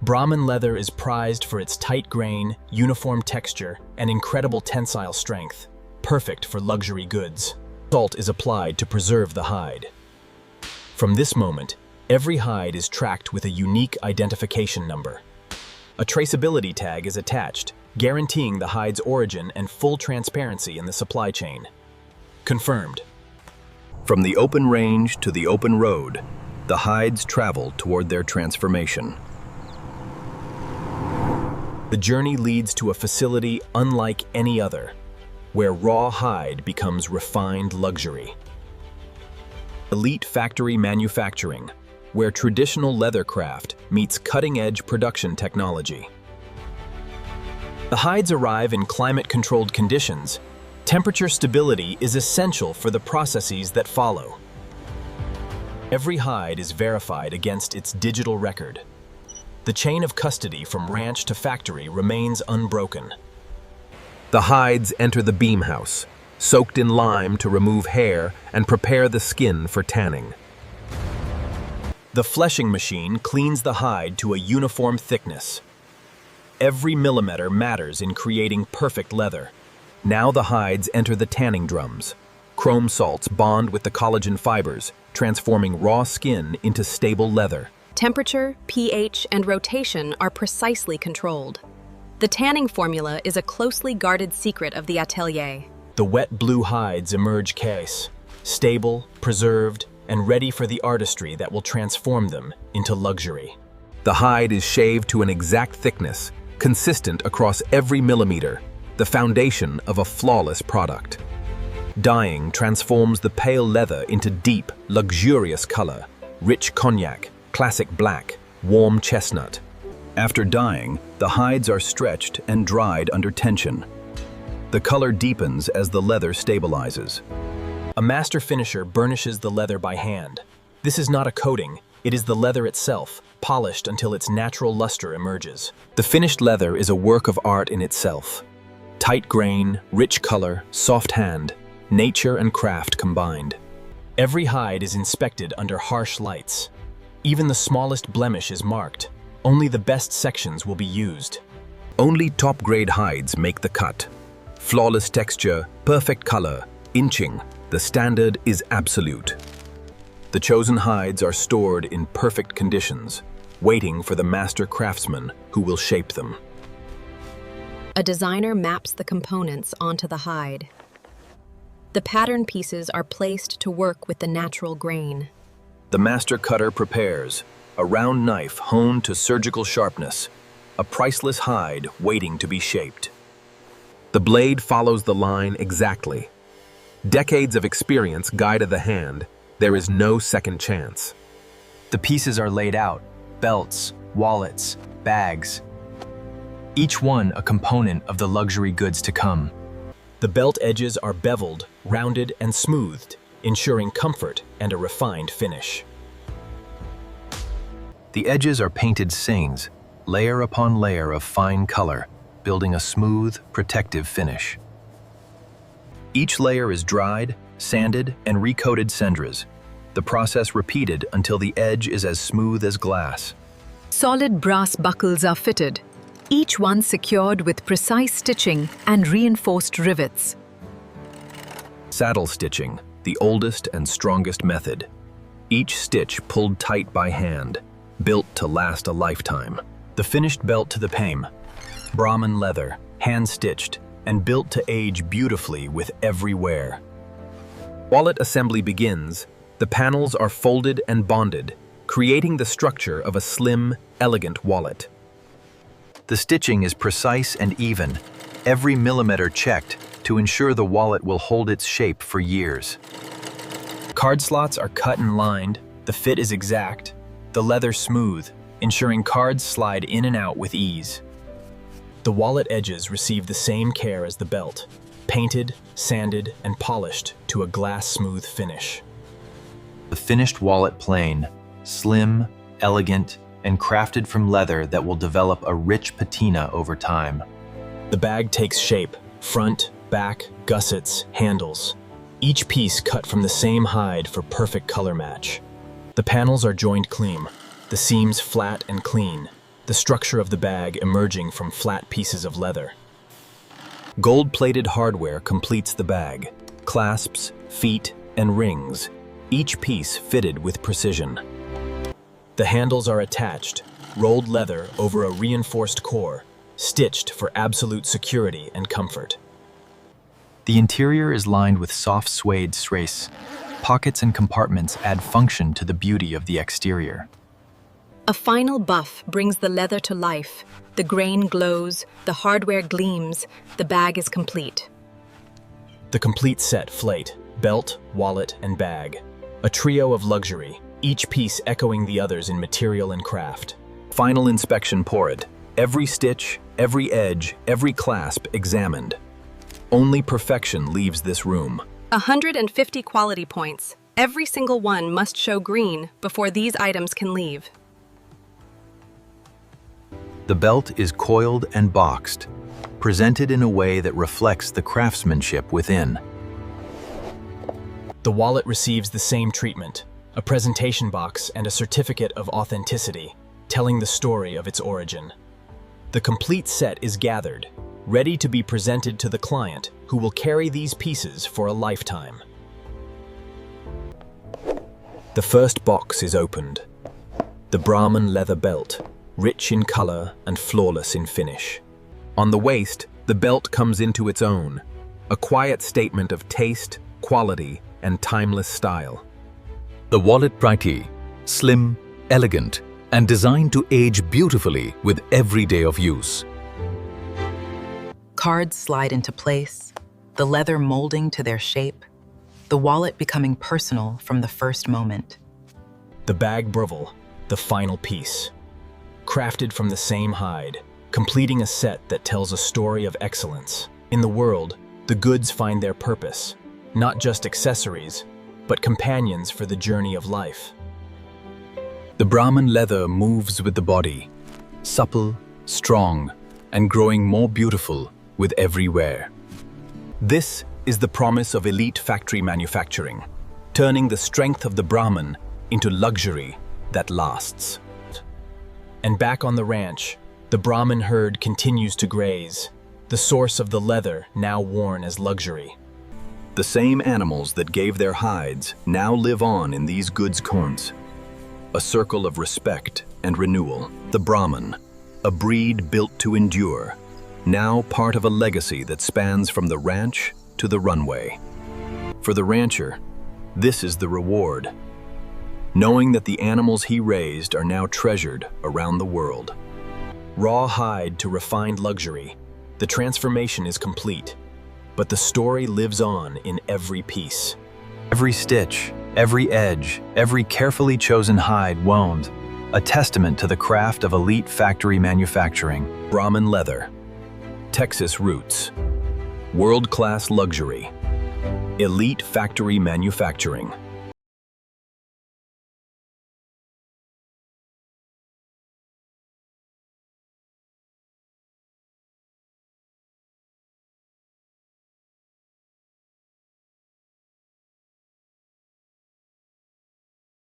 Brahman leather is prized for its tight grain, uniform texture, and incredible tensile strength, perfect for luxury goods. Salt is applied to preserve the hide. From this moment, every hide is tracked with a unique identification number. A traceability tag is attached, guaranteeing the hide's origin and full transparency in the supply chain. Confirmed. From the open range to the open road, the hides travel toward their transformation. The journey leads to a facility unlike any other, where raw hide becomes refined luxury. Elite factory manufacturing, where traditional leather craft meets cutting-edge production technology. The hides arrive in climate-controlled conditions. Temperature stability is essential for the processes that follow. Every hide is verified against its digital record. The chain of custody from ranch to factory remains unbroken. The hides enter the beam house, soaked in lime to remove hair and prepare the skin for tanning. The fleshing machine cleans the hide to a uniform thickness. Every millimeter matters in creating perfect leather. Now the hides enter the tanning drums. Chrome salts bond with the collagen fibers, transforming raw skin into stable leather. Temperature, pH, and rotation are precisely controlled. The tanning formula is a closely guarded secret of the atelier. The wet blue hides emerge case, stable, preserved, and ready for the artistry that will transform them into luxury. The hide is shaved to an exact thickness, consistent across every millimeter, the foundation of a flawless product. Dyeing transforms the pale leather into deep, luxurious color, rich cognac, classic black, warm chestnut. After dyeing, the hides are stretched and dried under tension. The color deepens as the leather stabilizes. A master finisher burnishes the leather by hand. This is not a coating, it is the leather itself, polished until its natural luster emerges. The finished leather is a work of art in itself. Tight grain, rich color, soft hand, nature and craft combined. Every hide is inspected under harsh lights. Even the smallest blemish is marked. Only the best sections will be used. Only top-grade hides make the cut. Flawless texture, perfect color, inching. The standard is absolute. The chosen hides are stored in perfect conditions, waiting for the master craftsman who will shape them. A designer maps the components onto the hide. The pattern pieces are placed to work with the natural grain. The master cutter prepares, a round knife honed to surgical sharpness, a priceless hide waiting to be shaped. The blade follows the line exactly. Decades of experience guided the hand. There is no second chance. The pieces are laid out, belts, wallets, bags, each one a component of the luxury goods to come. The belt edges are beveled, rounded, and smoothed, ensuring comfort and a refined finish. The edges are painted stains, layer upon layer of fine color, building a smooth, protective finish. Each layer is dried, sanded, and recoated cendres, the process repeated until the edge is as smooth as glass. Solid brass buckles are fitted, each one secured with precise stitching and reinforced rivets. Saddle stitching, the oldest and strongest method. Each stitch pulled tight by hand, built to last a lifetime. The finished belt to the pame, Brahman leather, hand-stitched, and built to age beautifully with every wear. Wallet assembly begins. The panels are folded and bonded, creating the structure of a slim, elegant wallet. The stitching is precise and even, every millimeter checked to ensure the wallet will hold its shape for years. Card slots are cut and lined, the fit is exact, the leather smooth, ensuring cards slide in and out with ease. The wallet edges receive the same care as the belt, painted, sanded, and polished to a glass-smooth finish. The finished wallet plain, slim, elegant, and crafted from leather that will develop a rich patina over time. The bag takes shape, front, back, gussets, handles. Each piece cut from the same hide for perfect color match. The panels are joined clean, the seams flat and clean, the structure of the bag emerging from flat pieces of leather. Gold-plated hardware completes the bag, clasps, feet, and rings, each piece fitted with precision. The handles are attached, rolled leather over a reinforced core, stitched for absolute security and comfort. The interior is lined with soft suede strass. Pockets and compartments add function to the beauty of the exterior. A final buff brings the leather to life. The grain glows, the hardware gleams, the bag is complete. The complete set flate, belt, wallet, and bag. A trio of luxury, each piece echoing the others in material and craft. Final inspection poured. Every stitch, every edge, every clasp examined. Only perfection leaves this room. 150 quality points. Every single one must show green before these items can leave. The belt is coiled and boxed, presented in a way that reflects the craftsmanship within. The wallet receives the same treatment, a presentation box and a certificate of authenticity, telling the story of its origin. The complete set is gathered, ready to be presented to the client, who will carry these pieces for a lifetime. The first box is opened. The Brahman leather belt, rich in color and flawless in finish. On the waist, the belt comes into its own, a quiet statement of taste, quality, and timeless style. The wallet pretty, slim, elegant, and designed to age beautifully with every day of use. Cards slide into place, the leather molding to their shape, the wallet becoming personal from the first moment. The bag Breville, the final piece. Crafted from the same hide, completing a set that tells a story of excellence. In the world, the goods find their purpose, not just accessories, but companions for the journey of life. The Brahman leather moves with the body, supple, strong, and growing more beautiful with every wear. This is the promise of elite factory manufacturing, turning the strength of the Brahman into luxury that lasts. And back on the ranch, the Brahman herd continues to graze, the source of the leather now worn as luxury. The same animals that gave their hides now live on in these goods cones. A circle of respect and renewal. The Brahman, a breed built to endure, now part of a legacy that spans from the ranch to the runway. For the rancher, this is the reward, knowing that the animals he raised are now treasured around the world. Raw hide to refined luxury, the transformation is complete, but the story lives on in every piece. Every stitch, every edge, every carefully chosen hide wound, a testament to the craft of elite factory manufacturing. Brahman leather, Texas roots, world-class luxury, elite factory manufacturing.